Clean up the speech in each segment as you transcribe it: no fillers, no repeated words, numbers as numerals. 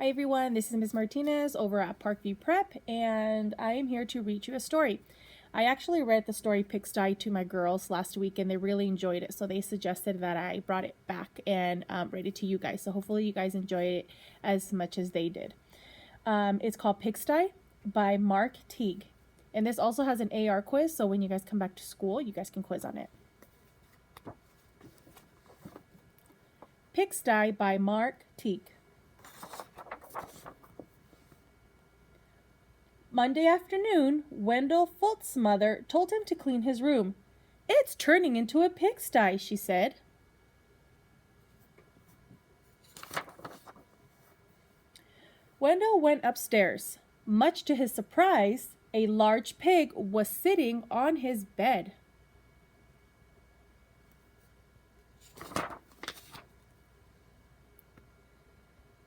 Hi everyone, this is Ms. Martinez over at Parkview Prep, and I am here to read you a story. I actually read the story Pigsty to my girls last week, and they really enjoyed it, so they suggested that I brought it back and read it to you guys. So hopefully you guys enjoy it as much as they did. It's called Pigsty by Mark Teague, and this also has an AR quiz, so when you guys come back to school, you guys can quiz on it. Pigsty by Mark Teague. Monday afternoon, Wendell Fultz's mother told him to clean his room. "It's turning into a pigsty," she said. Wendell went upstairs. Much to his surprise, a large pig was sitting on his bed.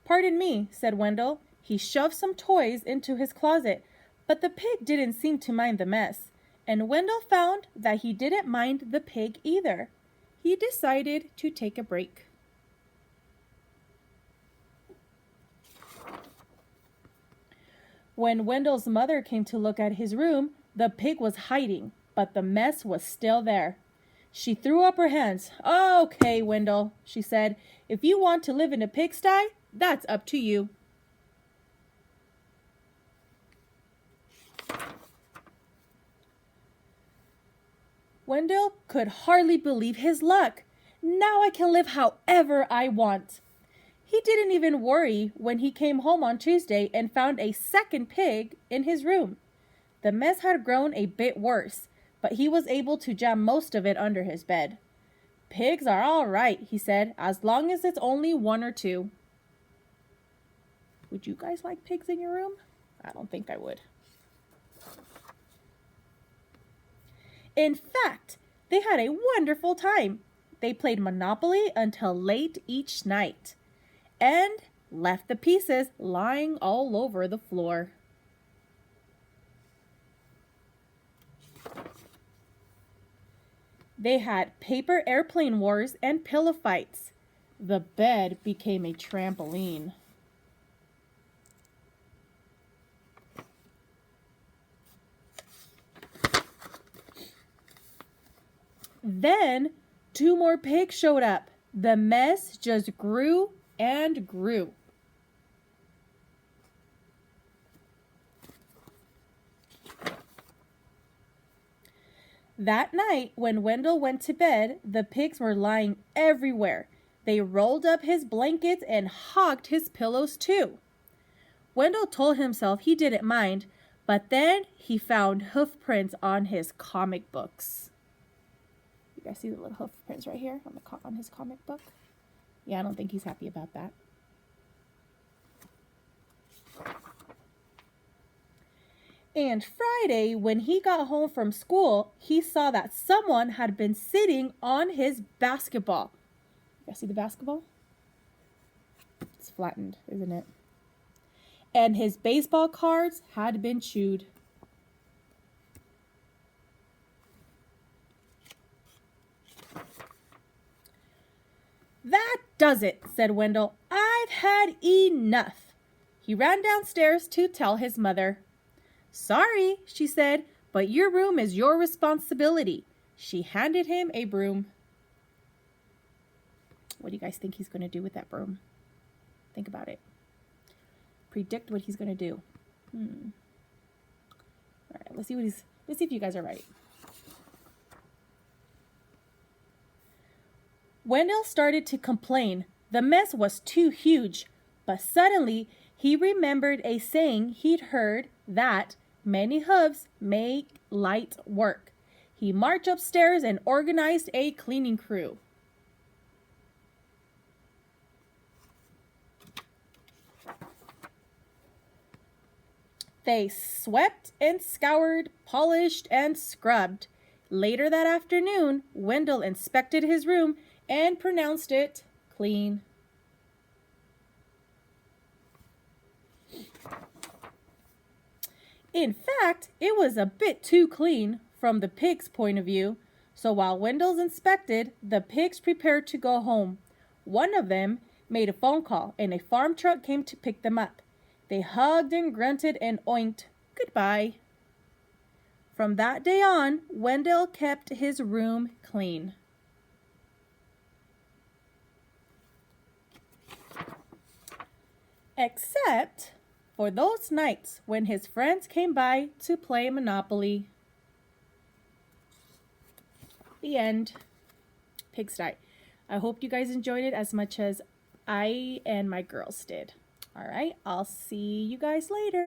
"Pardon me," said Wendell. He shoved some toys into his closet, but the pig didn't seem to mind the mess, and Wendell found that he didn't mind the pig either. He decided to take a break. When Wendell's mother came to look at his room, the pig was hiding, but the mess was still there. She threw up her hands. "Okay, Wendell," she said. "If you want to live in a pigsty, that's up to you." Wendell could hardly believe his luck. Now I can live however I want. He didn't even worry when he came home on Tuesday and found a second pig in his room. The mess had grown a bit worse, but he was able to jam most of it under his bed. "Pigs are all right," he said, "as long as it's only one or two." Would you guys like pigs in your room? I don't think I would. In fact, they had a wonderful time. They played Monopoly until late each night and left the pieces lying all over the floor. They had paper airplane wars and pillow fights. The bed became a trampoline. Then 2 more pigs showed up. The mess just grew and grew. That night, when Wendell went to bed, the pigs were lying everywhere. They rolled up his blankets and hogged his pillows too. Wendell told himself he didn't mind, but then he found hoof prints on his comic books. You guys see the little hoof prints right here on his comic book? Yeah, I don't think he's happy about that. And Friday, when he got home from school, he saw that someone had been sitting on his basketball. You guys see the basketball? It's flattened, isn't it? And his baseball cards had been chewed. "That does it," said Wendell. "I've had enough." He ran downstairs to tell his mother. "Sorry," she said, "but your room is your responsibility." She handed him a broom. What do you guys think he's going to do with that broom? Think about it. Predict what he's going to do. All right, let's see if you guys are right. Wendell started to complain. The mess was too huge, but suddenly he remembered a saying he'd heard that many hooves make light work. He marched upstairs and organized a cleaning crew. They swept and scoured, polished and scrubbed. Later that afternoon, Wendell inspected his room and pronounced it clean. In fact, it was a bit too clean from the pig's point of view, so while Wendell inspected, the pigs prepared to go home. One of them, made a phone call, and a farm truck came to pick them up. They hugged and grunted and oinked goodbye. From that day on, Wendell kept his room clean. Except for those nights when his friends came by to play Monopoly. The end. Pigsty. I hope you guys enjoyed it as much as I and my girls did. All right, I'll see you guys later.